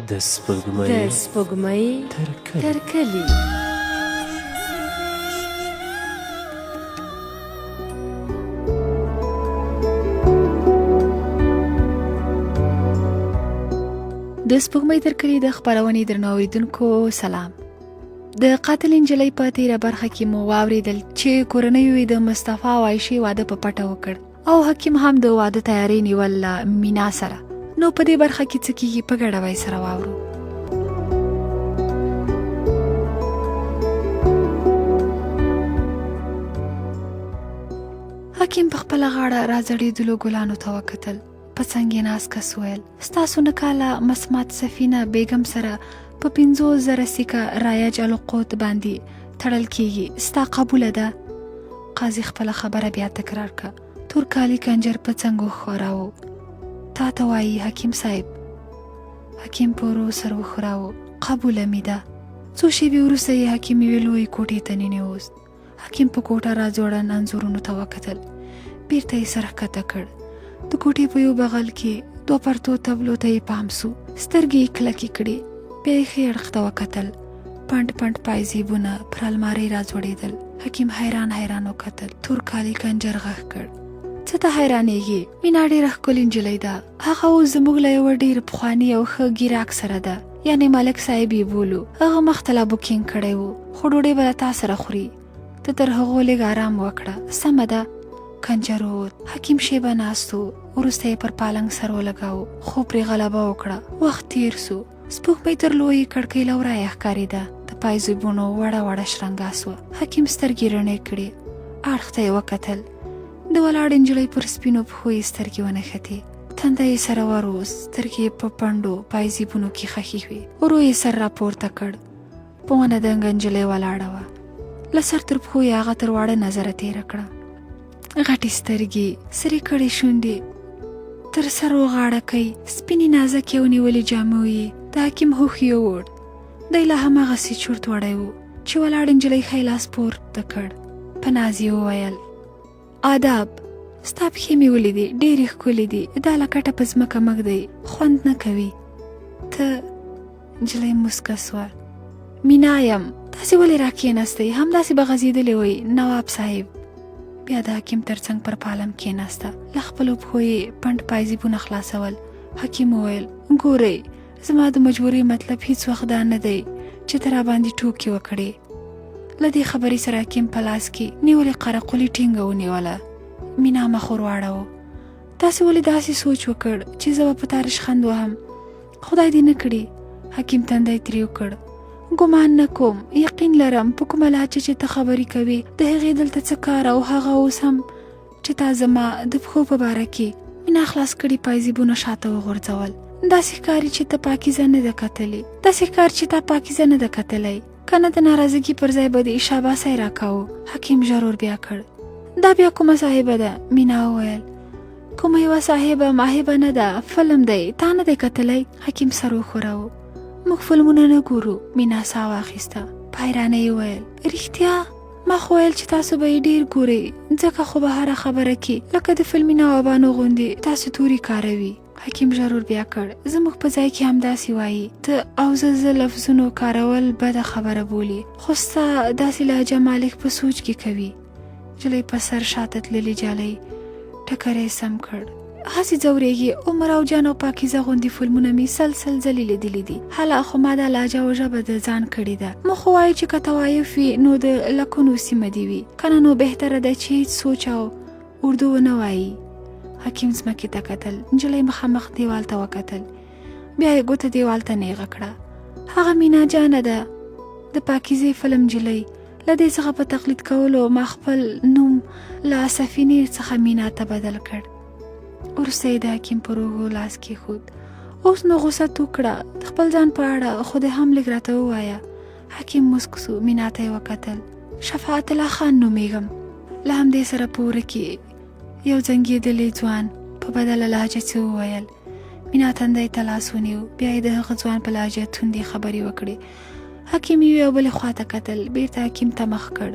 د سپوږمۍ تر کلي. د سپوږمۍ تر کلي د خپرونې درنو اوریدونکو سلام. د قاتل نجلۍ په تیره برخه کې مو واوریدل چې کورنیو یې د مصطفی او عایشې واده په پټه وکړ او حکیم هم د واده تیاری نیول مینا سره. نو په دې برخه کې څه کیږي په ګډه وای سره واورو. حکیم په خپله غاړه راځړېدلو ګلانو ته وکتل. په څنګ یې ناست کس ویل ستاسو نه کاله مسمات سفینه بیګم سره په 50,000 سیکه رایج القوت باندې تړل کیږي، ستا قبوله ده؟ قاضي خپله خبره بیا تکرار که. تور کالی کنجر په څنګ وښوراوه. تا ته وایي حکیم صاحب. حکیم په ورو سر وښوراوه. قبوله مې ده. څو شېبې وروسته یې حکیم یوې لویې کوټې ته ننووست. حکیم په کوټه راځوړند انځورونو ته وکتل. بیرته یې سر ښکته کړ. د کوټې په یو بغل کې 2 پرتو تبلو ته یې پام سو. سترګې یې کلکې کړې. بیا یې ښي اړخ ته وکتل. پنډ پنډ پایزیبونه پر المارۍ راځوړېدل. حکیم حیران وکتل. تور کالي کنجر غږ کړ. څه ته حیرانېږې؟ مینا ډېره ښکلې نجلۍ ده. هغه اوس زموږ له یوه ډېر پخواني او ښه ګیراک سره ده، یعنې ملک صاحب یې بولو. هغه مخته لا بوکینګ کړی و، خو ډوډۍ به له تا سره خوري. ته تر هغو لږ آرام وکړه. سمه ده. کنجر ووت. حکیم شیبه ناست و. وروسته یې پر پالنګ سر ولګاوه، خو پرې غلبه وکړه. وخت تیر سو. سپوږمۍ تر لویې کړکۍ له ورایه ښکارېده. د پایزیبونو وړه شرنګا سوه. حکیم سترګې رڼې کړې. اړخ ته یې وکتل. د ولاړې نجلۍ پر سپینو پښو یې سترګې ونښتې. تنده یې سره وروز. سترګې په پنډو پایزیبونو کې خښې وې. ورو یې سر راپورته کړ. په ونه دنګه نجلۍ ولاړه وه. له سر تر پښو یې هغه تر واړه نظره تېره کړه. غټې سترګې، سرې کړې شونډې، تر سر وغاړکۍ، سپینې نازکې او نیولې جامې یې. د حکیم هوښ یووړ. دی لا هماغسې چورت وړی و چې ولاړې نجلۍ ښی لاس پورته کړ. په ناز یې وویل آداب. ستا پښې مې ولیدې، ډېرې ښکلې دي. دا لکټه په ځمکه مږدی، خوند نه کوي. ته؟ نجلۍ موسکه سوه. مینا یم. تاسې ولې راکېناستئ؟ همداسې به غځېدلې وئ نواب صاحب. بیا د حکیم تر څنګ پر پالم کېناسته. له خپلو پښو یې پنډ پایزیبونه خلاصول. حکیم وویل ګورئ، زما د مجبورۍ مطلب هیڅ وخت دا نه دی چې ته راباندې ټوکې وکړې. له دې خبرې سره حکیم په لاس کې نیولې قرقلي ټینګه ونیوله. مینا مخ ور واړاوه. تاسې ولې داسې سوچ وکړ چې زه به په تا رشخند وهم؟ خدای دې نه کړي. حکیم تندی ترېو کړ. ګمان نه کوم، یقین لرم په کومه لهجه چې ته خبرې کوې د هغې دلته څه کار، او هغه اوس هم چې تا زما د پښو په باره کې. مینا خلاص کړي پایزیبونه شاته وغورځول. داسې ښکاري چې ته پاکیزه نه ده کتلې. داسې ښکاري چې تا پاکیزه نه ده کتلی. که نه د ناراضګي پر ځای به د شاباسۍ راکاوه. حکیم ژر بیا کړ. دا بیا کومه صاحبه ده؟ مینا وویل کومه یوه صاحبه ماهبه نه ده، فلم دی. تا نه دی کتلی؟ حکیم سر وښوراوه. موږ فلمونه نه ګورو. مینا ساه واخیسته. په حیرانۍ یې ویل رښتیا؟ ما خو ویل چې تاسو به یې ډېر ګورئ، ځکه خو به هره خبره کې لکه د فلمي نوابانو غوندې تاسو توري کاروي. حکیم ژر بیا کړ. زموږ په ځای کې همداسې وایي. ته او زه لفظونو کارول بده خبره بولي، خو ستا داسې لهجه مالک په سوچ کې کوي. نجلۍ په سر شاته تللې جالۍ ټکر یې سم کړ. هسې ځورېږي. عمر او جان او پاکیزه غوندې فلمونه مې سلسل ځلې لیدلي دي. حالا خو ما دا لهجه او ژبه د ځان کړې ده. موږ خو وایو چې که توایف وي نو د لکونو سیمه دې وي، که نه نو بهتره ده چې هېڅ سوچ او اردو ونه وایي. حکیم ځمکې ته کتل. نجلۍ مخامخ دیوال ته وکتل. بیا یې ګوته دیوال ته نیغه کړه. هغه مینا جانه ده، د پاکیزې فلم نجلۍ. له دې څخه په تقلید کولو ما خپل نوم له سفینې څخه مینا ته بدل کړ. وروسته یې د حکیم پر اوږو لاس کېښود. اوس نو غوسه تو کړه. د خپل ځان په اړه خو دې هم لږ راته ووایه. حکیم مسک سو. مینا ته یې وکتل. شفاعت الله خان نومېږم. له همدې سره په وره کې یو زنګېدلی ځوان په بدله لهجه څه وویل. مینا تندی ته لاس ونیو. بیا یې د هغه ځوان په لهجه توندې خبرې وکړې. حکیم یې یو بلې خواته کتل. بیرته حکیم ته مخ کړ.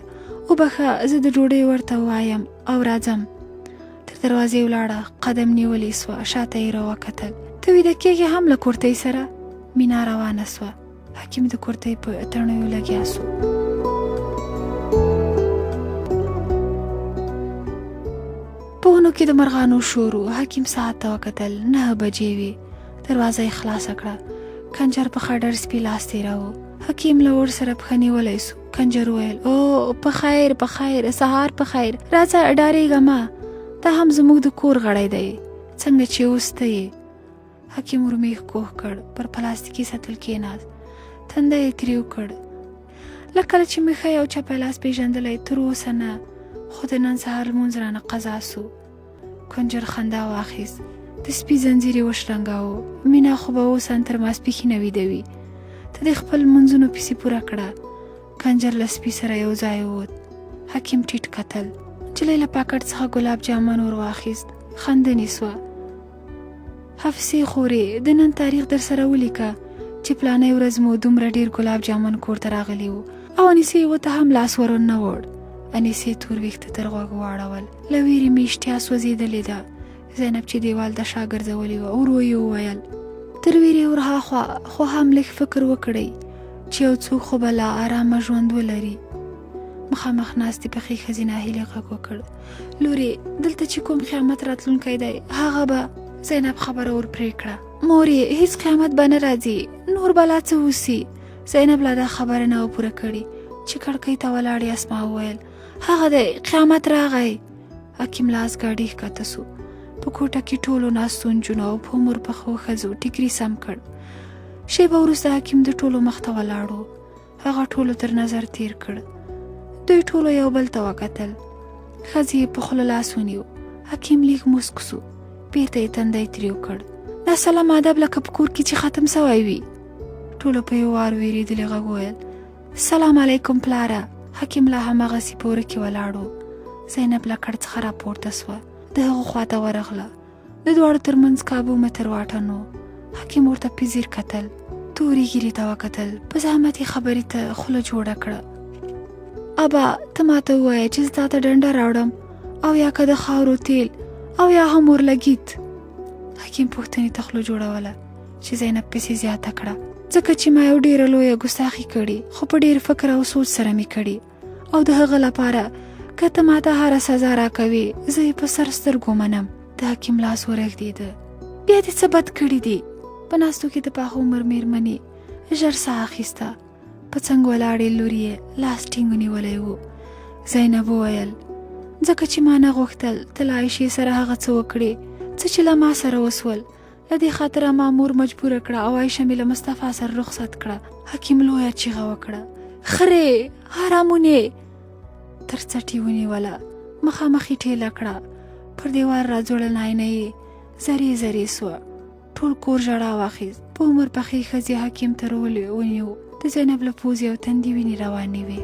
وبخه، زه د ډوډۍ ورته وایم او راځم. تر دروازې ولاړه. قدم نیولې سوه. شاته یې راوکتل. ته ویده کېږې هم له کورتۍ سره؟ مینا روانه سوه. حکیم د کورتۍ په تڼیو لګیا سو. په ونو کې د مرغانو شور و. حکیم ساعت ته وکتل. 9 بجې وې. دروازه یې خلاصه کړه. کنجر په خډر سپي لاس تېراوه. حکیم له ور سره پښه نیولی سو. کنجر وویل او په خیر په خیر، سهار په خیر، راځه ډارېږه مه، دا هم زموږ د کور غړی دی، څنګه چې اوس ته یې. حکیم ورمیخ کوږ کړ، پر پلاستیکي سطل کېناست، تنده یې تریو کړ. له کله چې مې ښه یو چپی لاس پېژندلی تر اوسه نه، خو د نن سهار لمونځ رانه قضا سو. کنجر خندا واخیست. د سپي زنځیر یې وشرنګاوه. مینا خو به اوس ان تر ماسپښینه ویده وي. ته دې خپل لمونځونو پسې پوره کړه. کنجر له سپي سره یو ځای ووت. حکیم ټیټ کتل. نجلۍ له پاکټ څخه ګلاب جامن ور واخیست. خندنې سوه. حفصې خورې، د نن تاریخ در سره ولیکه چې پلانۍ ورځ مو دومره ډېر ګلاب جامن کور ته راغلي وو. او انیسې ورته هم لاس ور نه وړ. انیسې تور ویښته تر غوږ واړول. له ویرې مې اشتها سوځېدلې ده. زینب چې دیوال ته شا ګرځولې وه، ورو یې وویل. تر ویرې ورهاخوا خو هم لږ فکر وکړئ چې یو څوک خو به لا ارامه ژوند ولري. مخامخ ناستې پخې ښځې ناهیلې غږ وکړ. لورې، دلته چې کوم قیامت راتلونکی دی هغه به. زینب خبره ور پرې کړه. مورې، هیڅ قیامت به نه راځي، نور به لا څه وسي. زینب لا دا خبره نه وه پوره کړې چې کړکۍ ته ولاړې اسما وویل هغه دی، قیامت راغی. حکیم لاس ګاډي ښکته سو. په کوټه کې ټولو ناستو نجونو او په عمر پخو ښځو ټیکري سم کړ. شیبه وروسته حکیم د ټولو مخ ته ولاړو. هغه ټولو تر نظر تیر کړ. دوی ټولو یو بل ته وکتل. ښځې په خوله لاس ونیو. حکیم لیک موسک سو. بیرته یې تندی تریو کړ. دا سلام ادب لکه په کور کې چې ختم سوی وي. ټولو په یو وار ویرېدلي غږ وویل سلام علیکم پلاره. حکیم لا هماغسې په وره کې ولاړو. زینب له کړ څخه راپورته سوه. د هغو خواته ورغله. د دواړو ترمنځ کابو متر واټن و. حکیم ورته په ځیر کتل. تورې ږیرې ته وکتل. په زحمت یې خبرې ته خوله جوړه کړه. ابا، ته ماته ووایه چې زه تا ته ډنډه راوړم او یا که د خاورو تیل او یا هم اورلګیت. حکیم پوښتنې ته خوله جوړوله چې زینب پسې زیاته کړه. ځکه چې ما یو ډېره لویه ګستاخي کړې، خو په ډېر فکر او سوچ سره مې کړې، او د هغه لپاره که ته ماته هره سزا راکوې زه یې په سر سترګو منم. د حکیم لاس ورږدېده. بیا دې څه بد کړي دي؟ په ناستو کې د پاخه عمر مېرمنې ژر ساه اخیسته. په څنګ ولاړې لور یې لاس ټینګ نیولی و. زینب وویل ځکه چې ما نه غوښتل ته له عایشې سره هغه څه وکړې څه چې له ما سره وسول. له دې خاطره ما مور مجبوره کړه او عایشه مې له مصطفی سره رخصت کړه. حکیم لویه چیغه وکړه خرې حرامونې. تر څټې ونیوله. مخامخ یې ټېله کړه. پر دیوار راځوړل آینه یې زرې زرې سوه. ټول کور ژړا واخیست. په عمر پخې ښځې حکیم تر ونیو. د زینب له پوزې او تندې وینې روانې وې.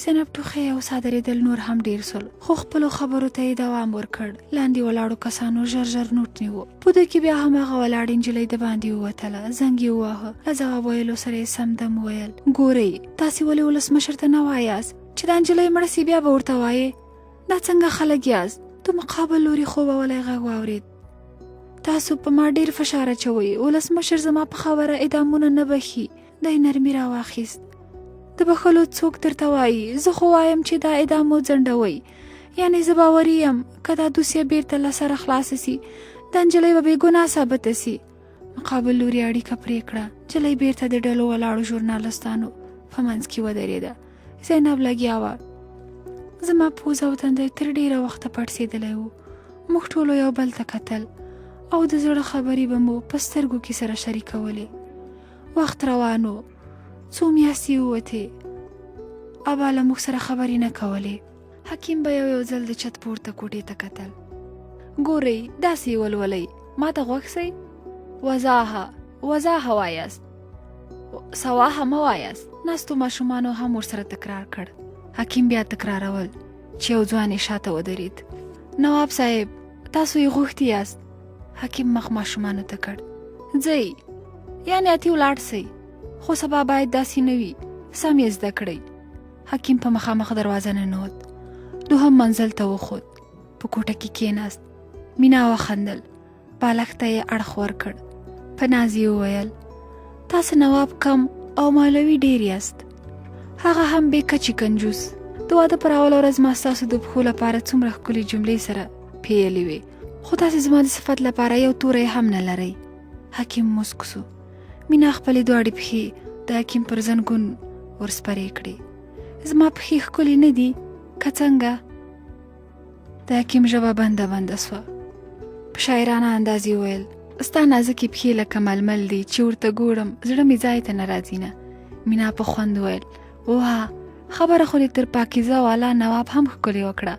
زینب ټوخی او سادرېدل نور هم ډېر سول، خو خپلو خبرو ته یې دوام ورکړ. لاندې ولاړو کسانو ژر ژر نوټ نیوه. په دوی کې بیا هماغه ولاړې نجلۍ د باندې ووتله. زنګ یې وواهه. له ځواب ویلو سره یې سمدم وویل ګورئ، تاسې ولې ولسمشر ته نه وایاست چې دا نجلۍ مړه سي؟ بیا به ورته وایې دا څنګه خلک یاست؟ د مقابل لوري خوبولی غږ واورېد. تاسو په ما ډېر فشار اچوئ. ولسمشر زما په خبره اعدامونه نه بخي. دی نرمي راواخیست. د بخښلو څوک درته وایي؟ زه خو وایم چې دا اعدام وځنډوئ. یعنې زه باوري یم که دا دوسیه بیرته له سره خلاصه سي دا نجلۍ به بېګناه ثابته سي. مقابل لوري اړیکه پرې کړه. نجلۍ بیرته د ډلو ولاړو ژورنالستانو په منځ کې ودرېده. زینب لګیا وه. زما پوز او تندی تر ډېره وخته پړسېدلی و. موږ ټولو یو بل ته کتل او د زړه خبرې به مو په سترګو کې سره شریکولې. وخت روان و. څو میاشتې ووتې. ابا له موږ سره خبرې نه کولې. حکیم به یو ځل د چت پورته کوټې ته کتل. ګورئ، داسې یې ولولئ. ما ته غوږ سئ. وضاحه وایاست، سواحه مه وایاست. ناستو ماشومانو هم ورسره تکرار کړ. حکیم بیا تکرارول چې یو ځوان یې شاته ودرېد. نواب صاحب، تاسو یې غوښتي یاست. حکیم مخ ماشومانو ته کړ. ځئ، یعنې اتې ولاړ سئ، خو سبا باید داسې نه وي. سم یې زده کړئ. حکیم په مخامخ دروازه ننوت. دوهم منزل ته وخوت. په کوټه کې کېناست. مینا وخندل. بالښت ته یې اړخ ورکړ. په ناز یې وویل تاسو نواب کم او مولوي ډېر یاست. هغه هم بې کچې کنجوس. د واده پر اوله ورځ ما ستاسو د پښو لپاره څومره ښکلې جملې سره پیلې وې، خو تاسې زما د صفت لپاره یو توری هم نه لرئ. حکیم موسک سو. مینا خپلې دواړې پښې د حکیم پر زنګون ورسپرې کړې. زما پښې ښکلې نه دي که څنګه؟ د حکیم ژبه بنده سوه. په شاعرانه انداز یې وویل ستا نازکې پښې لکه ململ دي چې ورته ګورم زړه مې ځای ته نه راځي نه. مینا په خوند وویل واه خبره خو دې تر پاکیزه والا نواب هم ښکلې وکړه،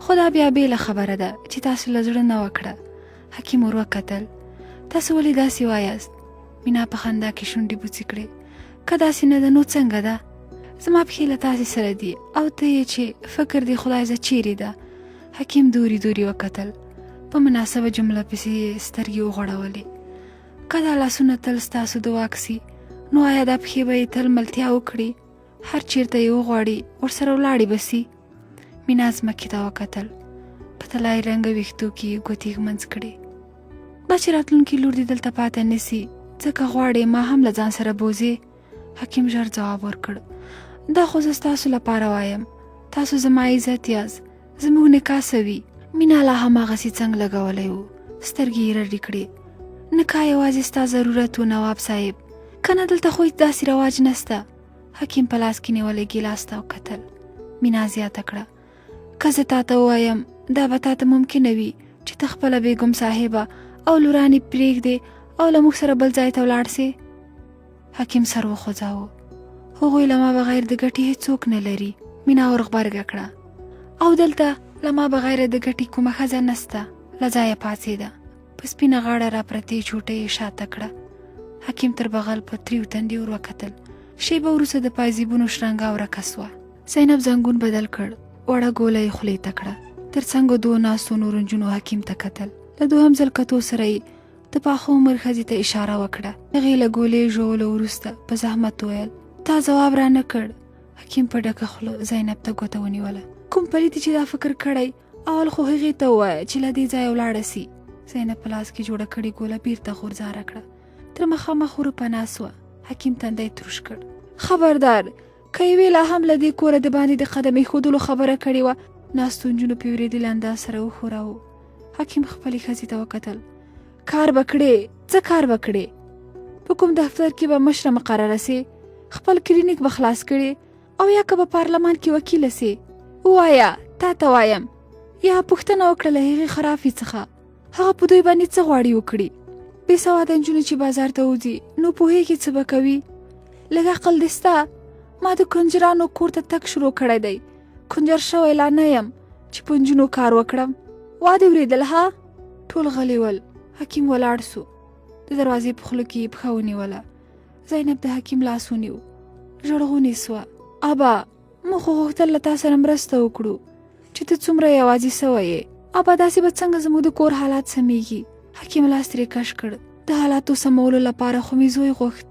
خو دا بیا بېله خبره ده چې تاسو له زړه نه وکړه. حکیم ور وکتل. تاسو ولې داسې وایاست؟ مینا په خندا کې شونډې بوڅې کړې. که داسې نه ده نو څنګه ده؟ زما پښې له تاسې سره دي او ته یې چې فکر دې خدای زه چیرې ده. حکیم دوري وکتل. په مناسبه جمله پسې سترګې وغړولې. که دا لاسونه تل ستاسو د واک سي نو آیا دا پښې به یې تل ملتیا وکړي؟ هر چیرته یې وغواړي ورسره ولاړې به سي. مینا ځمکې ته وکتل. په طلایي رنګه ویښتو کې یې ګوتې ږمنځ کړې. دا چې راتلونکي لور دې دلته پاته نه سي ځکه غواړې ما هم له ځان سره بوځې. حکیم ژر ځواب ورکړ دا خو زه ستاسو لپاره وایم، تاسو زما عزت یاست، زموږ نکاح سوي. مینا لا هماغسې څنګ لګولی و. سترګې یې رډې کړې. نکاح یوازې ستا ضرورت و نواب صاحب، که نه دلته خو داسې رواج نسته. حکیم په لاس کې نیولی ګیلاس ته وکتل. مینا زیاته کړه که زه تا ته ووایم دا به تا ته ممکنه وي چې ته خپله بیګم صاحبه او لورانې پرېږدې او له موږ سره بل ځای ته ولاړ سې؟ حکیم سر وخوځاوه. هغوی له ما بغیر د ګټې هېڅوک نه لري. مینا ورغبرګه کړه. او دلته له ما بغیر د ګټې کومه ښځه نسته. له ځایه پاڅېده. په سپینه غاړه را پرتې چوټۍ یې شاته کړه. حکیم تر بغل په تریو تندي ور وکتل. شیبه وروسته د پایزیبونو شرنګا ورکه سوه. زینب زنګون بدل کړ. وړه ګوله یې خولې ته کړه. تر څنګ دوو ناستو نورو نجونو حکیم ته کتل. له دوهم ځل کتو سره یې د پاخه عمر ښځې ته اشاره وکړه. هغې له ګولې ژولو وروسته په زحمت وویل تا ځواب را نه کړ. حکیم په ډکه خوله زینب ته ګوته ونیوله. کوم پلیت چې دا فکر کړی اول خو هغې ته ووایه چې له دې ځایه ولاړه سي. زینب په لاس کې جوړه کړې ګوله بیرته غورځاره کړه. تر مخامخ وروپناه سوه. حکیم تندی تروش کړ. خبردار که یوې لا هم له دې کوره د باندې د قدم ایښودلو خبره کړې وه. ناستو نجونو په وېرېدلي انداز سره وښوراوه. حکیم خپلې ښځې ته وکتل. کار به کړې؟ څه کار به کړې؟ په کوم دفتر کې به مشره مقرره سې؟ خپل کلینیک به خلاص کړې او یا که به پارلمان کې وکیله سې؟ ووایه تا ته وایم. یا پوښتنه وکړه له هغې خرافې څخه هغه په دوی باندې څه غواړي وکړي. بې سواده نجونې چې بازار ته وځي نو پوهېږي څه به کوي. لږ عقل دې سته؟ ما د کنجرانو کور ته تګ شروع کړی دی. کنجر شوی لا نه یم چې په نجونو کار وکړم. وادې اورېدل ها؟ ټول غلي ول. حکیم ولاړ سو. د دروازې په خوله کې یې پښه ونیوله. زینب د حکیم لاس ونیو. ژړغونې سوه. ابا موږ خو غوښتل له تا سره مرسته وکړو چې ته څومره یوازې سوی یې. ابا داسې به څنګه زموږ د کور حالات سمیږي؟ حکیم لاس ترې کش کړ. د حالاتو سمولو لپاره خو مې زوی غوښت.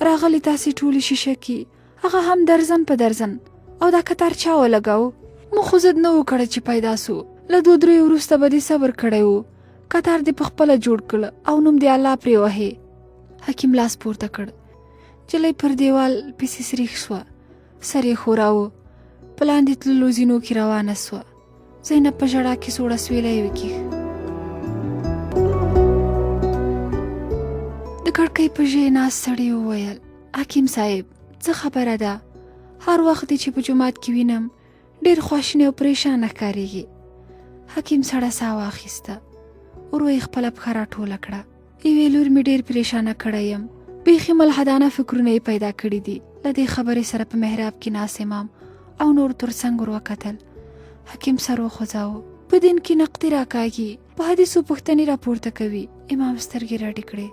راغلی تاسې ټولې شیشه کې هغه هم درزن په درزن. او دا کتار چا ولګاو؟ موږ خو ضد نه و کړی چې پیدا سو. له 2-3 وروسته به دې صبر کړی و. کتار دې په خپله جوړ کړ او نوم دې الله پرې وهې. حکیم لاس پورته کړ. جلۍ پر دیوال پسې سریښ سوه. سر یې ښوراوه. په لاندې تللو زینو کې روانه سوه. زینب په ژړا کې سوړه سویلی وکیښ. د کړکۍ په ژۍ ناست سړي وویل حکیم صاحب څه خبره ده؟ هر وخت چې په جومات کې وینم ډېر خواشینی او پریشانه ښکارېږي. حکیم سړه ساه واخیسته. ورو یې خپله پښه راټوله کړه. یوې لور مې ډېر پریشانه کړی یم. بیخي ملحدانه فکرونه یې پیدا کړي دي. له دې خبرې سره په محراب کې ناست امام او نور تر څنګ ور وکتل. حکیم سر وخوځاوه. په دین کې نقدې راکاږي، په حدیثو پوښتنې راپورته کوي. امام سترګې رډې کړې.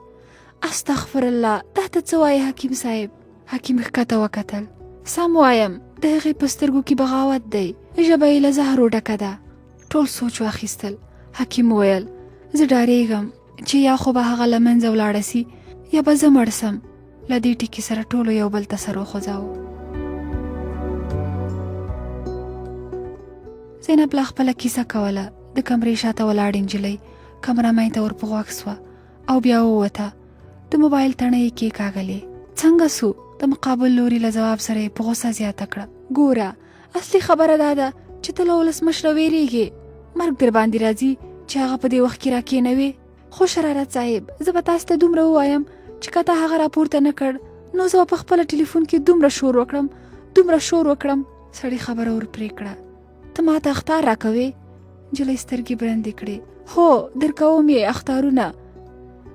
استغفر الله دا ته څه وایې حکیم صاحب؟ حکیم ښکته وکتل. سم وایم د هغې په سترګو کې بغاوت دی. ژبه یې له زهرو ډکه ده. ټول سوچ واخیستل. حکیم وویل زه ډارېږم چې یا خو به هغه له منځه ولاړه سي یا به زه مړ سم. له دې ټکي سره ټولو یو بل ته سر وخوځاوه. زینب لا خپله کیسه کوله. د کمرې شاته ولاړ نجلۍ کمرمین ته ور په غوږ سوه او بیا ووته. د موبایل تڼۍ یې کېکاږلې. څنګه سو؟ د مقابل لوري له جواب سره یې په غوسه زیاته کړه. ګوره اصلي خبره دا ده چې ته له ولسمشره ویرېږې. مرګ در باندې راځي چې هغه په دې وخت کې راکېنوې. خو شرارت صاحب زه به تاسو ته دومره ووایم چې که تا هغه راپورته نه کړ نو زه به په خپله ټلیفون کې دومره شور وکړم. سړي خبره ور پرې کړه. ته ما ته اخطار راکوې؟ نجلۍ سترګې برندې کړې. هو درکوم یې اخطارونه.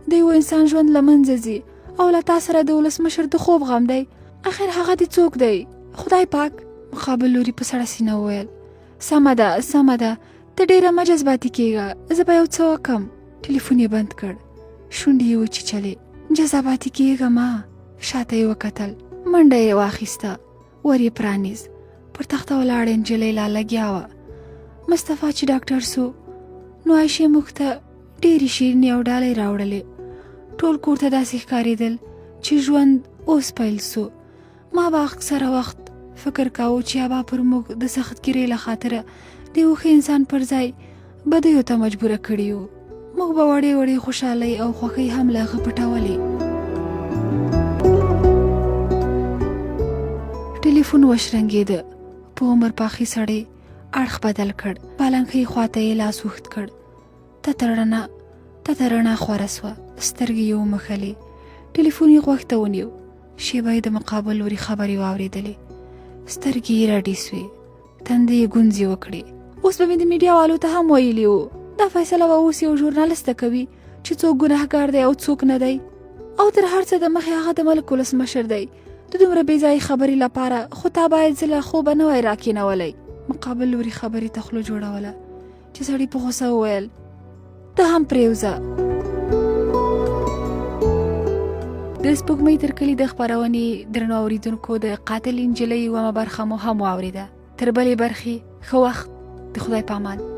د یو انسان ژوند له منځه ځي او له تا سره د ولسمشر د خوب غم دی. اخر هغه دې څوک دی؟ خدای پاک. مقابل لوري په سړه سینه وویل. سمه ده ته ډېره مه جذباتي کېږه، زه به یو څه وکم. ټلیفون یې بند کړ. شونډې یې وچیچلې. جذباتي کېږه ما. شاته یې وکتل. منډه یې واخیسته. ور یې پرانیز. پر تخته ولاړه نجلۍ لا لګیا وه. مصطفی چې ډاکټر سو نو عایشې موږ ته ډېرې شیرینې او ډالۍ راوړلې. ټول کور ته داسې ښکارېدل چې ژوند اوس پیل سو. ما به اکثره وخت فکر کاوه چې ابا پر موږ د سختګیرۍ له خاطره د یو ښه انسان پر ځای بدیو ته مجبوره کړي یو. موږ به وړې خوشحالۍ او خوښۍ هم له هغه پټولې. ټلیفون وشرنګېده. په عمر پاخي سړی اړخ بدل کړ. پالنګۍ خواته یې لاس اوږد کړ. تته رڼا خوره سوه. سترګې یې ومښلې. ټلیفون یې غوږ ته ونیو. شیبه یې د مقابل لوري خبرې واورېدلې. سترګې یې رډې سوې. تندې یې ګونځې وکړې. اوس به مې د میډیا والو ته هم ویلي وو دا فیصله به اوس یو ژورنالسته کوي چې څوک ګناهګار دی او څوک نه دی. او تر هر څه د مخې هغه د ملک ولسمشر دی. د دومره بې ځایه خبرې لپاره خو تا باید زه له خوبه نه وای راکېنولی. مقابل لوري خبرې ته خوله جوړوله چې سړي په غوسه وویل ته هم پرېوځه. د سپوږمۍ تر کلي د خپرونې درنو اورېدونکو د قاتل نجلۍ یوه برخه مو هم واورېده. تر بلې برخې ښه وخت. د خدای په امان.